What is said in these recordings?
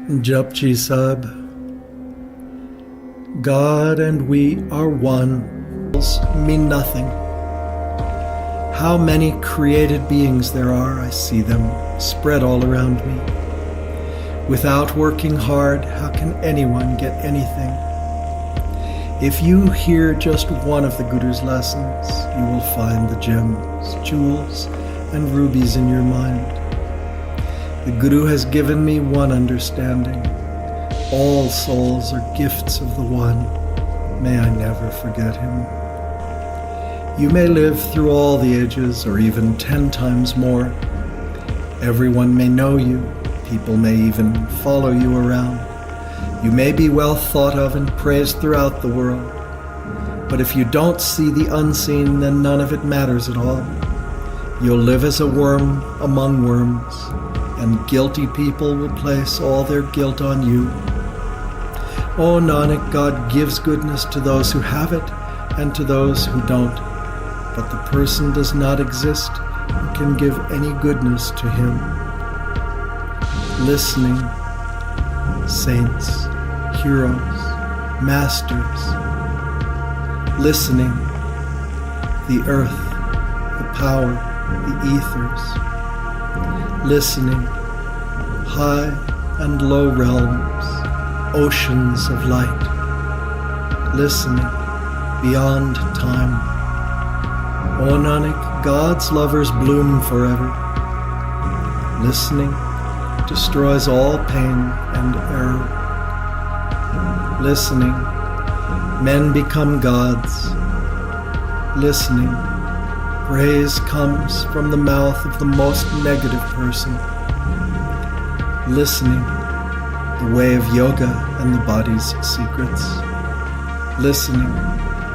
Japiji Sahib. God and we are one mean nothing. How many created beings there are, I see them spread all around me. Without working hard, how can anyone get anything? If you hear just one of the Guru's lessons, you will find the gems, jewels, and rubies in your mind. The Guru has given me one understanding. All souls are gifts of the One. May I never forget him. You may live through all the ages, or even 10 times more. Everyone may know you. People may even follow you around. You may be well thought of and praised throughout the world. But if you don't see the unseen, then none of it matters at all. You'll live as a worm among worms, and guilty people will place all their guilt on you. O Nanak, God gives goodness to those who have it and to those who don't. But the person does not exist who can give any goodness to him. Listening, saints, heroes, masters. Listening, the earth, the power, the ethers. Listening, high and low realms, oceans of light. Listening, beyond time. O Nanak, God's lovers bloom forever. Listening destroys all pain and error. Listening, men become gods. Listening, praise comes from the mouth of the most negative person. Listening, the way of yoga and the body's secrets. Listening,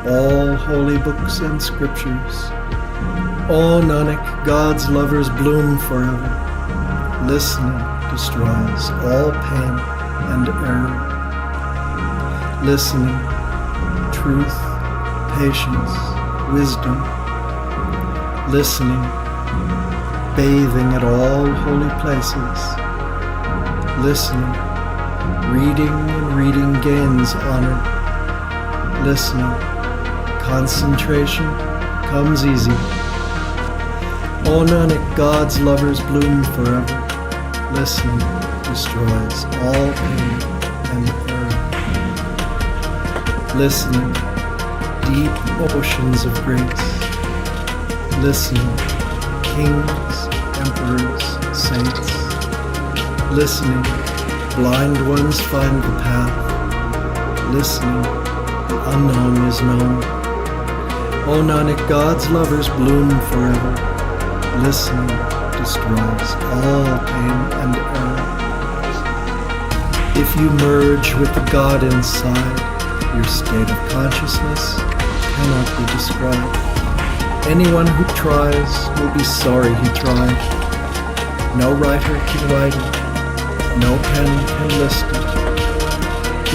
all holy books and scriptures. O Nanak, God's lovers bloom forever. Listening destroys all pain and error. Listening, truth, patience, wisdom. Listening, bathing at all holy places. Listening, reading and reading gains honor. Listening, concentration comes easy. O Nanak, God's lovers bloom forever. Listening destroys all pain and error. Listening, deep oceans of grace. Listening, kings, emperors, saints. Listening, blind ones find the path. Listening, the unknown is known. O Nanak, God's lovers bloom forever. Listening destroys all pain and error. If you merge with the God inside, your state of consciousness cannot be described. Anyone who tries will be sorry he tried. No writer can write it. No pen can list it.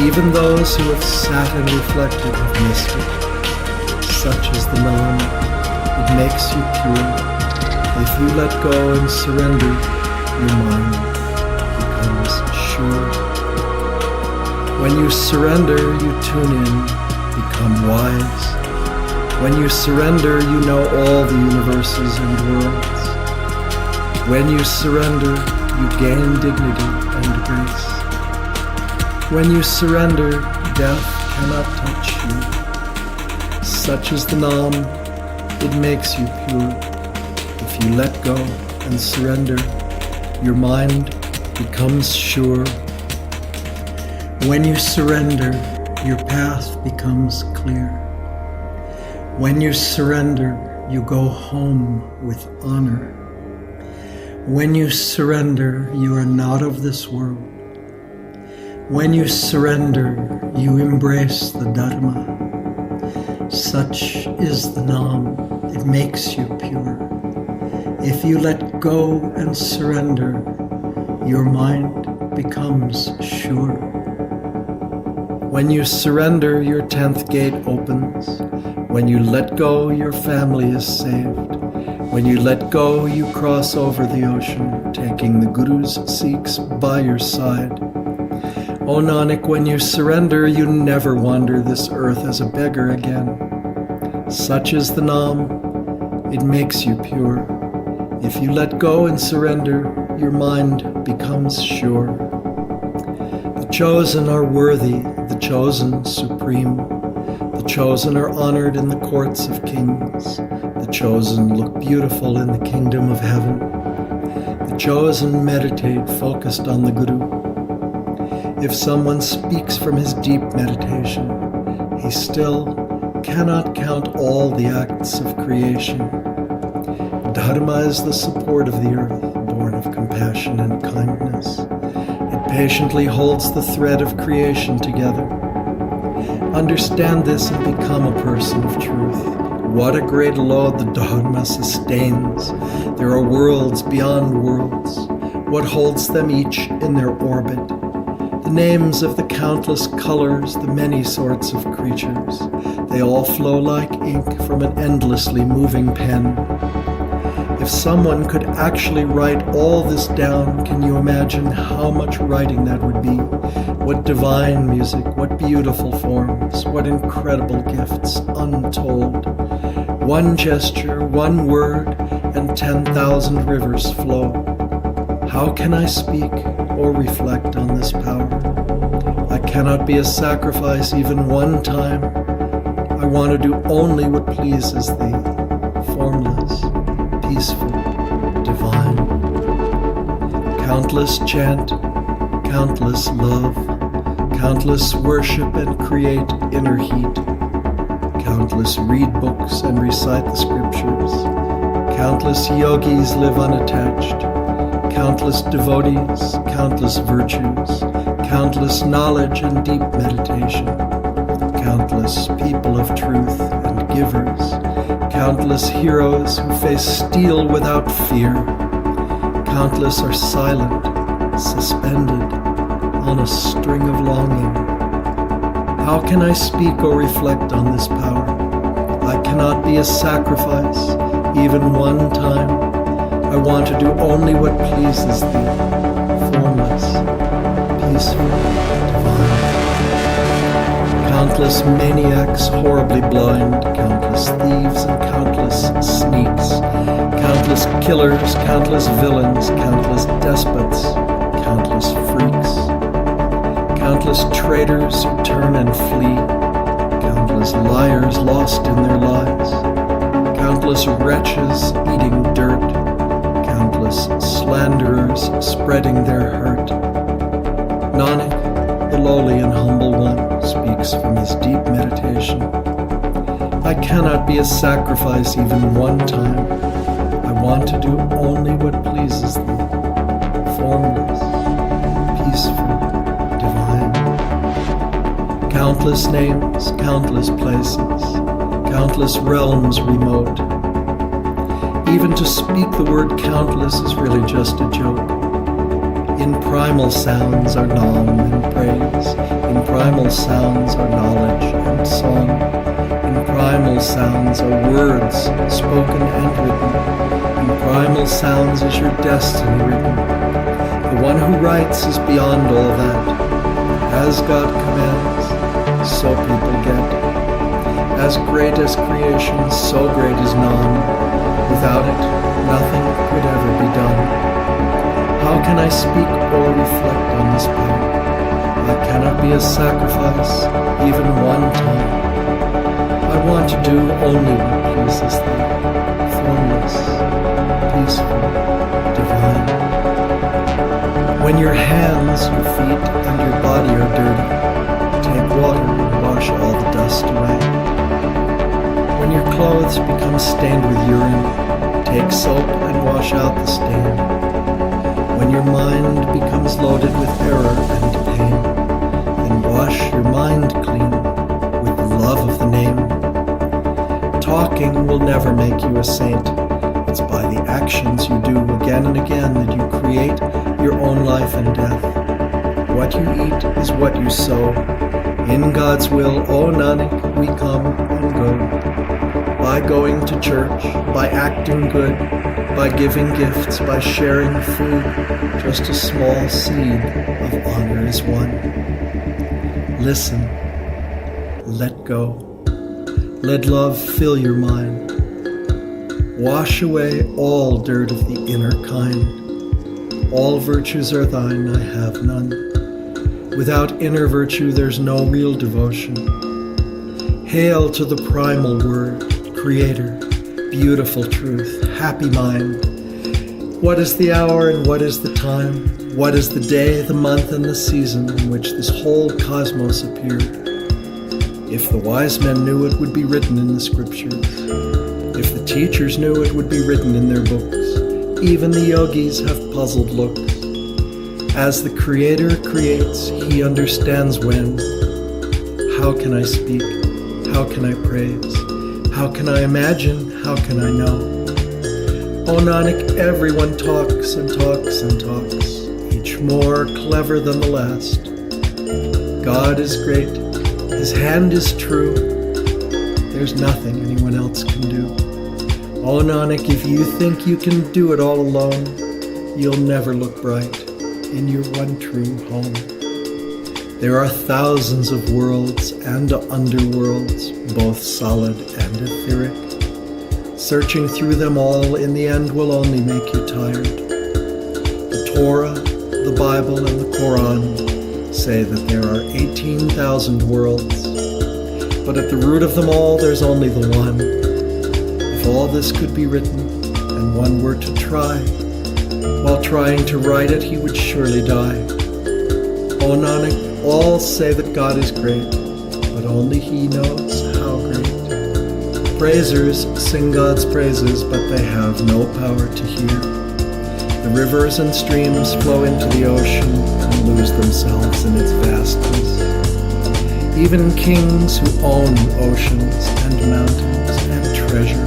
Even those who have sat and reflected have missed it. Such is the knowing. It makes you pure. If you let go and surrender, your mind becomes sure. When you surrender, you tune in, become wise. When you surrender, you know all the universes and worlds. When you surrender, you gain dignity and grace. When you surrender, death cannot touch you. Such is the Nam, it makes you pure. If you let go and surrender, your mind becomes sure. When you surrender, your path becomes clear. When you surrender, you go home with honor. When you surrender, you are not of this world. When you surrender, you embrace the Dharma. Such is the Nam, it makes you pure. If you let go and surrender, your mind becomes sure. When you surrender, your 10th gate opens. When you let go, your family is saved. When you let go, you cross over the ocean, taking the Guru's Sikhs by your side. O Nanak, when you surrender, you never wander this earth as a beggar again. Such is the Nam, it makes you pure. If you let go and surrender, your mind becomes sure. The chosen are worthy, the chosen supreme. The chosen are honored in the courts of kings. The chosen look beautiful in the kingdom of heaven. The chosen meditate focused on the Guru. If someone speaks from his deep meditation, he still cannot count all the acts of creation. Dharma is the support of the earth, born of compassion and kindness. It patiently holds the thread of creation together. Understand this and become a person of truth. What a great load the Dharma sustains. There are worlds beyond worlds. What holds them each in their orbit? The names of the countless colors, the many sorts of creatures. They all flow like ink from an endlessly moving pen. If someone could actually write all this down, can you imagine how much writing that would be? What divine music, what beautiful forms, what incredible gifts, untold. One gesture, one word, and 10,000 rivers flow. How can I speak or reflect on this power? I cannot be a sacrifice even one time. I want to do only what pleases thee, formless, peaceful, divine. Countless chant, countless love, countless worship and create inner heat. Countless read books and recite the scriptures. Countless yogis live unattached. Countless devotees, countless virtues, countless knowledge and deep meditation. Countless people of truth and givers. Countless heroes who face steel without fear. Countless are silent, suspended on a string of longing. How can I speak or reflect on this power? I cannot be a sacrifice, even one time. I want to do only what pleases thee, formless, peaceful, divine. Countless maniacs horribly blind, countless thieves and countless sneaks, countless killers, countless villains, countless despots, countless freaks, countless traitors who turn and flee, countless liars lost in their lies, countless wretches eating dirt, countless slanderers spreading their hurt. Nanak, the lowly and humble one, speaks from his deep meditation. I cannot be a sacrifice even one time. I want to do only what pleases thee, formless, peaceful, divine. Countless names, countless places, countless realms remote. Even to speak the word countless is really just a joke. In primal sounds are nam and praise. In primal sounds are knowledge and song. In primal sounds are words, spoken and written. In primal sounds is your destiny written. The one who writes is beyond all that. As God commands, so people get. As great as creation, so great is Nam. Without it, nothing could ever be done. How can I speak or reflect on this power? I cannot be a sacrifice, even one time. I want to do only what pleases thee, formless, peaceful, divine. When your hands, your feet, and your body are dirty, take water and wash all the dust away. When your clothes become stained with urine, take soap and wash out the stain. When your mind becomes loaded with error and pain, then wash your mind clean with the love of the name. Talking will never make you a saint. It's by the actions you do again and again that you create your own life and death. What you eat is what you sow. In God's will, O Nanak, we come and go. By going to church, by acting good, by giving gifts, by sharing food, just a small seed of honor is won. Listen. Let go. Let love fill your mind. Wash away all dirt of the inner kind. All virtues are thine, I have none. Without inner virtue, there's no real devotion. Hail to the primal word, creator, beautiful truth, happy mind. What is the hour and what is the time? What is the day, the month, and the season in which this whole cosmos appeared? If the wise men knew, it would be written in the scriptures. If the teachers knew, it would be written in their books. Even the yogis have puzzled looks. As the Creator creates, He understands when. How can I speak? How can I praise? How can I imagine? How can I know? O Nanak, everyone talks and talks and talks, each more clever than the last. God is great. His hand is true. There's nothing anyone else can do. O Nanak, if you think you can do it all alone, you'll never look bright in your one true home. There are thousands of worlds and underworlds, both solid and etheric. Searching through them all in the end will only make you tired. The Torah, the Bible, and the Quran say that there are 18,000 worlds, but at the root of them all there's only the one. If all this could be written, and one were to try, while trying to write it he would surely die. O Nanak, all say that God is great, but only He knows how great. Praisers sing God's praises, but they have no power to hear. The rivers and streams flow into the ocean and lose themselves in its vastness. Even kings who own oceans and mountains and treasure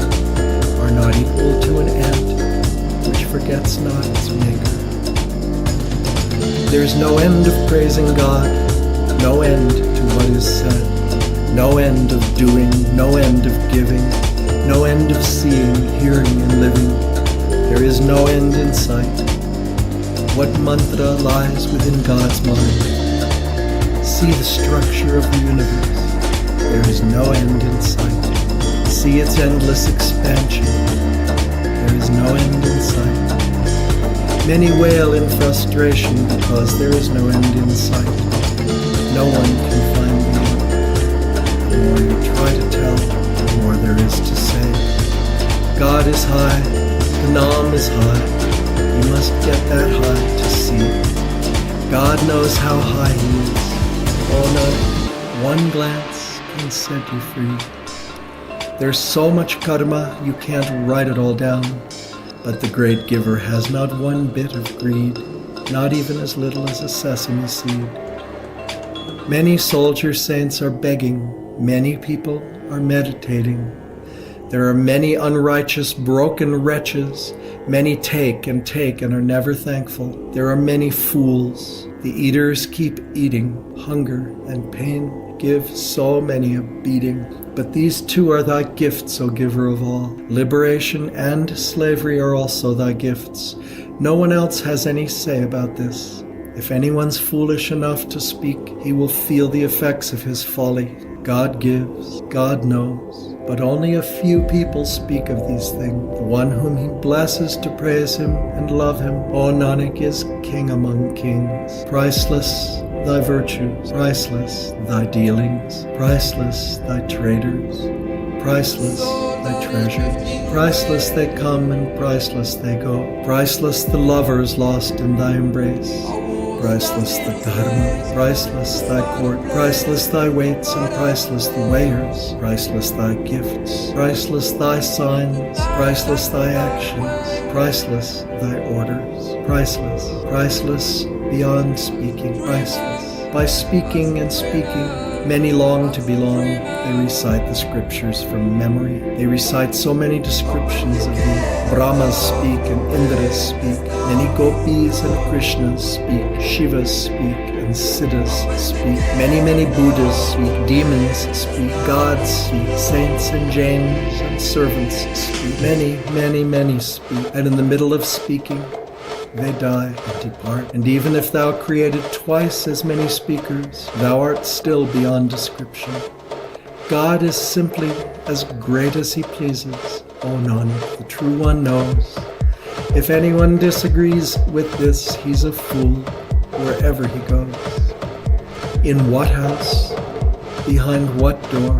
are not equal to an ant which forgets not its maker. There's no end of praising God, no end to what is said. No end of doing, no end of giving, no end of seeing, hearing, and living. There is no end in sight. What mantra lies within God's mind? See the structure of the universe. There is no end in sight. See its endless expansion. There is no end in sight. Many wail in frustration because there is no end in sight. No one can find the end. The more you try to tell, the more there is to say. God is high, the Nam is high. You must get that high to see. God knows how high He is. Oh no, one glance can set you free. There's so much karma, you can't write it all down. But the great giver has not one bit of greed, not even as little as a sesame seed. Many soldier saints are begging. Many people are meditating. There are many unrighteous, broken wretches. Many take and are never thankful. There are many fools. The eaters keep eating. Hunger and pain give so many a beating. But these two are thy gifts, O giver of all. Liberation and slavery are also thy gifts. No one else has any say about this. If anyone's foolish enough to speak, he will feel the effects of his folly. God gives, God knows, but only a few people speak of these things. The one whom He blesses to praise Him and love Him, O Nanak, is king among kings. Priceless thy virtues, priceless thy dealings, priceless thy traitors, priceless thy treasures. Priceless they come and priceless they go. Priceless the lovers lost in thy embrace. Priceless the dharma, priceless thy court, priceless thy weights and priceless the weighers, priceless thy gifts, priceless thy signs, priceless thy actions, priceless thy orders, priceless beyond speaking, priceless. By speaking and speaking, many long to belong. They recite the scriptures from memory. They recite so many descriptions of thee. Brahmas speak and Indras speak. Many gopis and Krishnas speak. Shivas speak and Siddhas speak. Many Buddhas speak. Demons speak. Gods speak. Saints and Jains and servants speak. Many speak. And in the middle of speaking, they die and depart. And even if thou created twice as many speakers, thou art still beyond description. God is simply as great as he pleases. O Nanak, the true one knows. If anyone disagrees with this, he's a fool wherever he goes. In what house? Behind what door?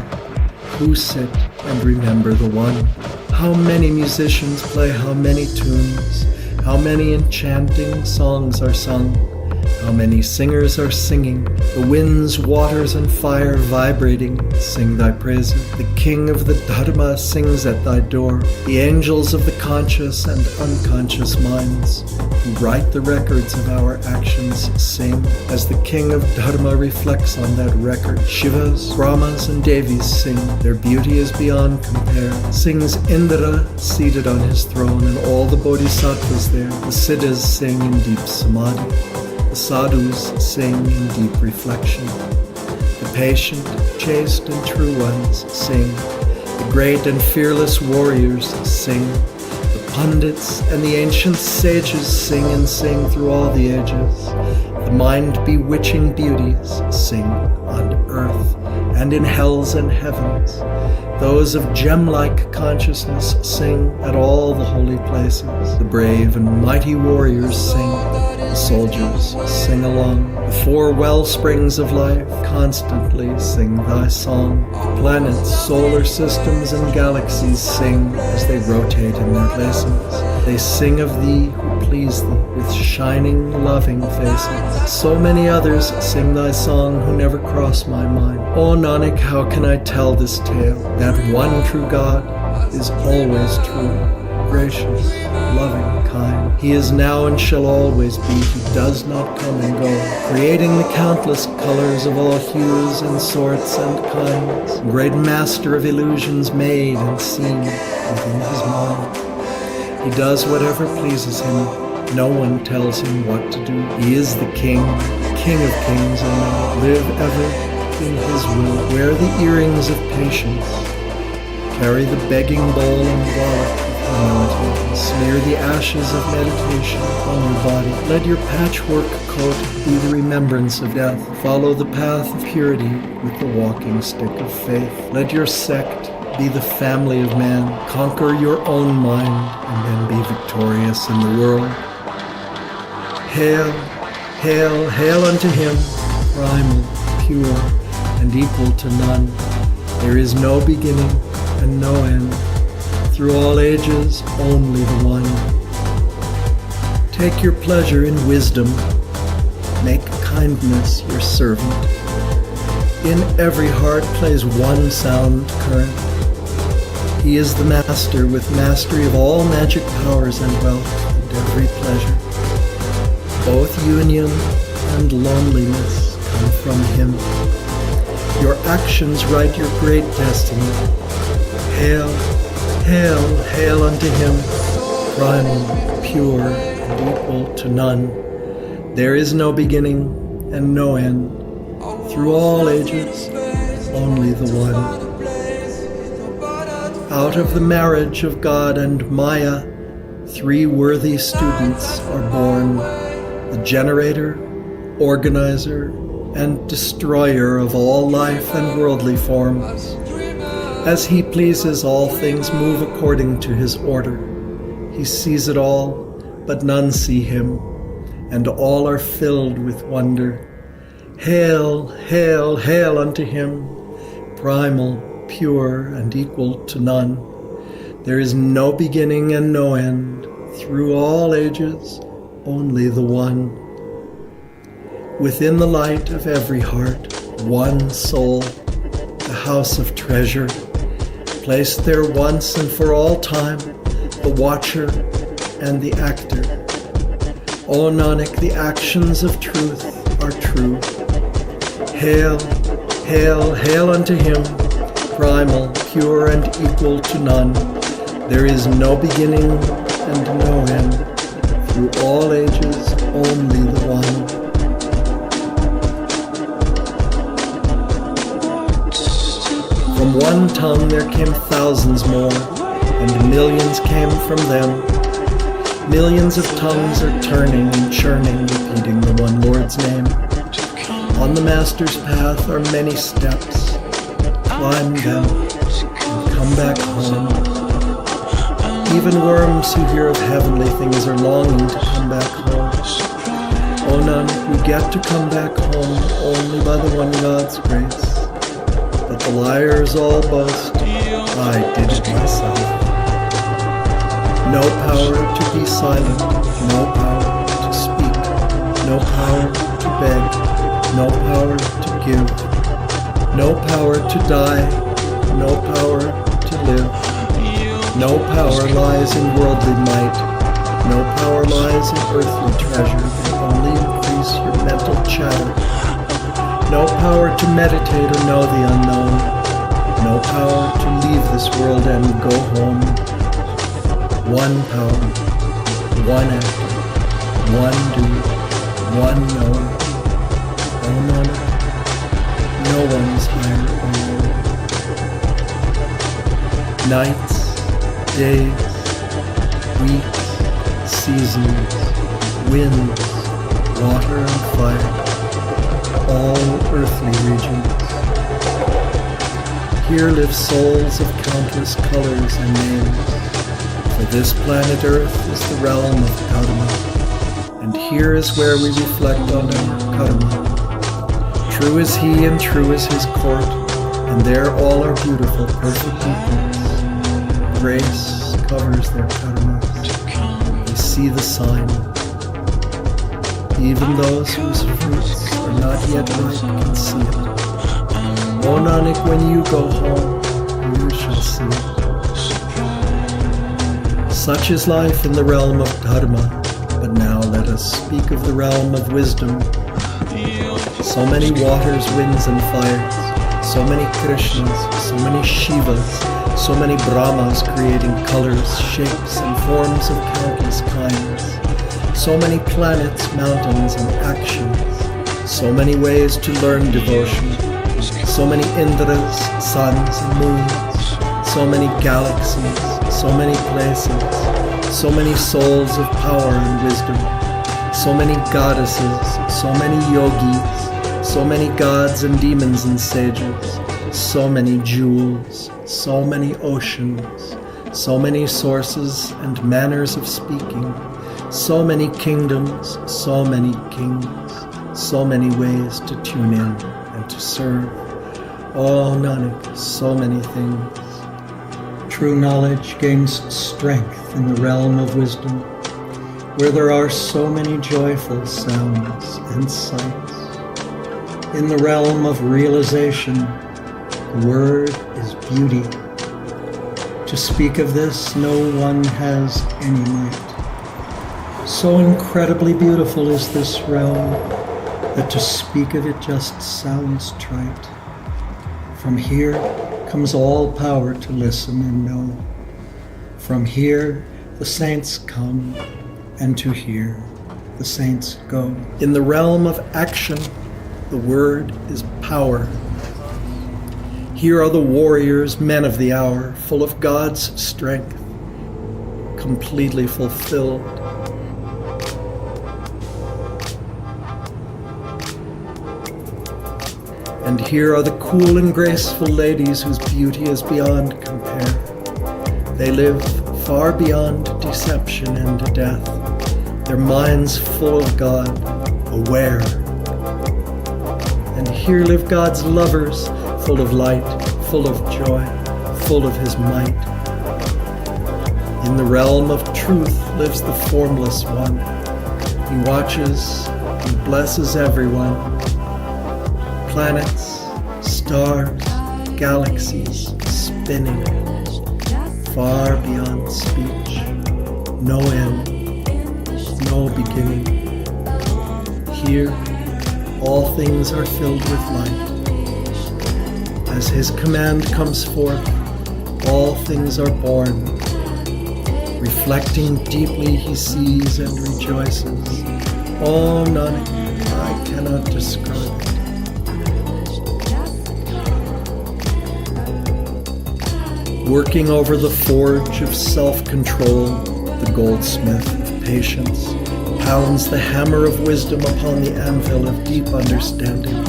Who sit and remember the one? How many musicians play how many tunes? How many enchanting songs are sung? How many singers are singing? The winds, waters, and fire vibrating sing thy praises. The king of the Dharma sings at thy door. The angels of the conscious and unconscious minds, who write the records of our actions, sing. As the king of Dharma reflects on that record, Shivas, Brahmas, and Devis sing. Their beauty is beyond compare. Sings Indra, seated on his throne, and all the bodhisattvas there. The siddhas sing in deep samadhi. The sadhus sing in deep reflection. The patient, chaste, and true ones sing. The great and fearless warriors sing. The pundits and the ancient sages sing and sing through all the ages. The mind-bewitching beauties sing on earth and in hells and heavens. Those of gem-like consciousness sing at all the holy places. The brave and mighty warriors sing. The soldiers sing along. The four well springs of life constantly sing thy song. The planets, solar systems, and galaxies sing as they rotate in their places. They sing of thee who please thee with shining, loving faces. So many others sing thy song who never cross my mind. O Nanak, how can I tell this tale? That one true God is always true, gracious, loving, kind. He is now and shall always be. He does not come and go, creating the countless colors of all hues and sorts and kinds. Great master of illusions made and seen within his mind. He does whatever pleases him. No one tells him what to do. He is the King, King of kings, O Nanak. Live ever in his will. Wear the earrings of patience. Carry the begging bowl and wallet of humility, and smear the ashes of meditation on your body. Let your patchwork coat be the remembrance of death. Follow the path of purity with the walking stick of faith. Let your sect be the family of man. Conquer your own mind, and then be victorious in the world. Hail, hail, hail unto him, primal, pure, and equal to none. There is no beginning and no end. Through all ages, only the one. Take your pleasure in wisdom. Make kindness your servant. In every heart plays one sound current. He is the master with mastery of all magic powers and wealth and every pleasure. Both union and loneliness come from him. Your actions write your great destiny. Hail, hail, hail unto him, primal, pure, and equal to none. There is no beginning and no end. Through all ages, only the one. Out of the marriage of God and Maya, three worthy students are born: the generator, organizer, and destroyer of all life and worldly forms. As he pleases, all things move according to his order. He sees it all, but none see him, and all are filled with wonder. Hail, hail, hail unto him, primal, pure, and equal to none. There is no beginning and no end. Through all ages, only the one. Within the light of every heart, one soul, the house of treasure, placed there once and for all time, the watcher and the actor. O Nanak, the actions of truth are true. Hail, hail, hail unto him, primal, pure, and equal to none. There is no beginning and no end. Through all ages, only the one. From one tongue there came thousands more, and millions came from them. Millions of tongues are turning and churning, repeating the one Lord's name. On the Master's path are many steps. Climb them and come back home. Even worms who hear of heavenly things are longing to come back home. O Nanak, we get to come back home only by the one God's grace. But the liars all boast, I did it myself. No power to be silent, no power to speak, no power to beg, no power to give, no power to die, no power to live. No power lies in worldly might, no power lies in earthly treasure, they only increase your mental chatter. No power to meditate or know the unknown, no power to leave this world and go home. One power, one act, one doer, one knower. O Nanak, no one is higher or lower. Nights, days, weeks, seasons, winds, water and fire, all earthly regions. Here live souls of countless colors and names. For this planet Earth is the realm of karma, and here is where we reflect on our karma. True is he and true is his court, and there all are beautiful, perfect equals. Grace covers their karmas. We see the sign. Even those whose fruits are not yet ripe can see it. O Nanak, when you go home, you shall see it. Such is life in the realm of dharma, but now let us speak of the realm of wisdom. So many waters, winds and fires, so many Krishnas, so many Shivas, so many Brahmas creating colors, shapes and forms of countless kinds, so many planets, mountains and actions, so many ways to learn devotion, so many Indras, suns and moons, so many galaxies, so many places, so many souls of power and wisdom, so many goddesses, so many yogis, so many gods and demons and sages, so many jewels, so many oceans, so many sources and manners of speaking, so many kingdoms, so many kings, so many ways to tune in and to serve. Oh Nanak, so many things. True knowledge gains strength in the realm of wisdom, where there are so many joyful sounds and sights. In the realm of realization, the word is beauty. To speak of this, no one has any might. So incredibly beautiful is this realm that to speak of it just sounds trite. From here comes all power to listen and know. From here the saints come, and to here the saints go. In the realm of action, the word is power. Here are the warriors, men of the hour, full of God's strength, completely fulfilled. And here are the cool and graceful ladies whose beauty is beyond compare. They live far beyond deception and death, their minds full of God, aware. And here live God's lovers, full of light, full of joy, full of his might. In the realm of truth lives the formless one. He watches and blesses everyone. Planets, stars, galaxies spinning, far beyond speech, no end, no beginning. Here, all things are filled with light. As his command comes forth, all things are born. Reflecting deeply, he sees and rejoices. Oh, Nanak, I cannot describe it. Working over the forge of self-control, the goldsmith of patience, pounds the hammer of wisdom upon the anvil of deep understanding.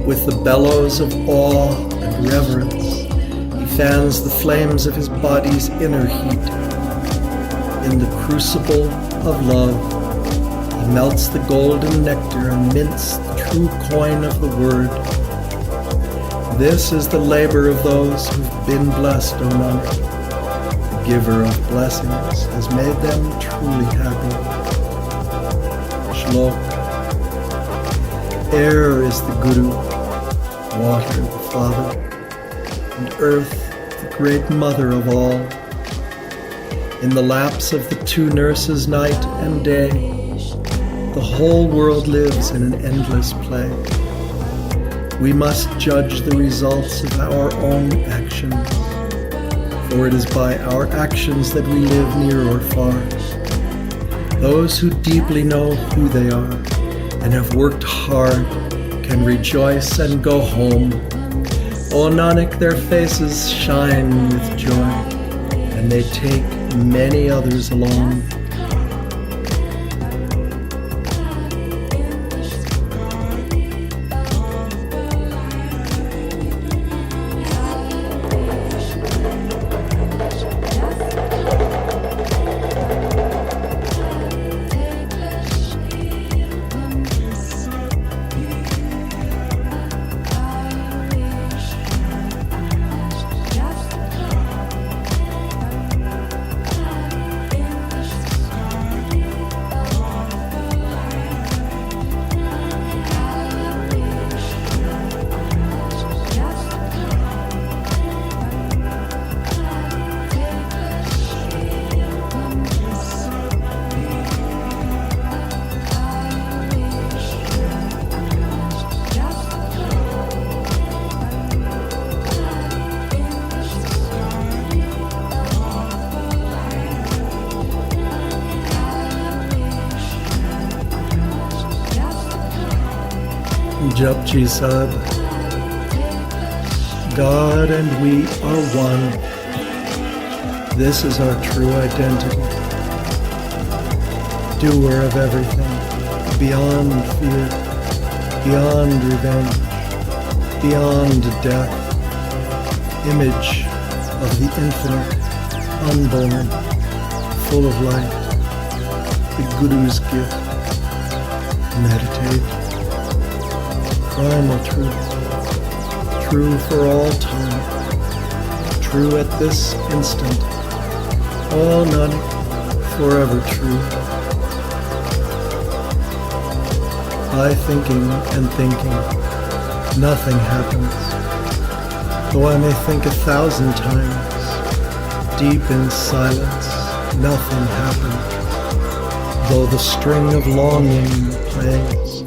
With the bellows of awe and reverence, he fans the flames of his body's inner heat. In the crucible of love, he melts the golden nectar and mints the true coin of the word. This is the labor of those who've been blessed, O Nanak. The giver of blessings has made them truly happy. Shlok. Air is the Guru, water the Father, and earth the great mother of all. In the laps of the two nurses night and day, the whole world lives in an endless play. We must judge the results of our own actions, for it is by our actions that we live near or far. Those who deeply know who they are and have worked hard can rejoice and go home. O Nanak, their faces shine with joy, and they take many others along. Japiji Sahib. God and we are one. This is our true identity. Doer of everything, beyond fear, beyond revenge, beyond death. Image of the infinite, unborn, full of light. The Guru's gift. Meditate. Primal truth, true for all time, true at this instant, all Nanak, forever true. By thinking and thinking, nothing happens, though I may think 1,000 times, deep in silence, nothing happens, though the string of longing plays.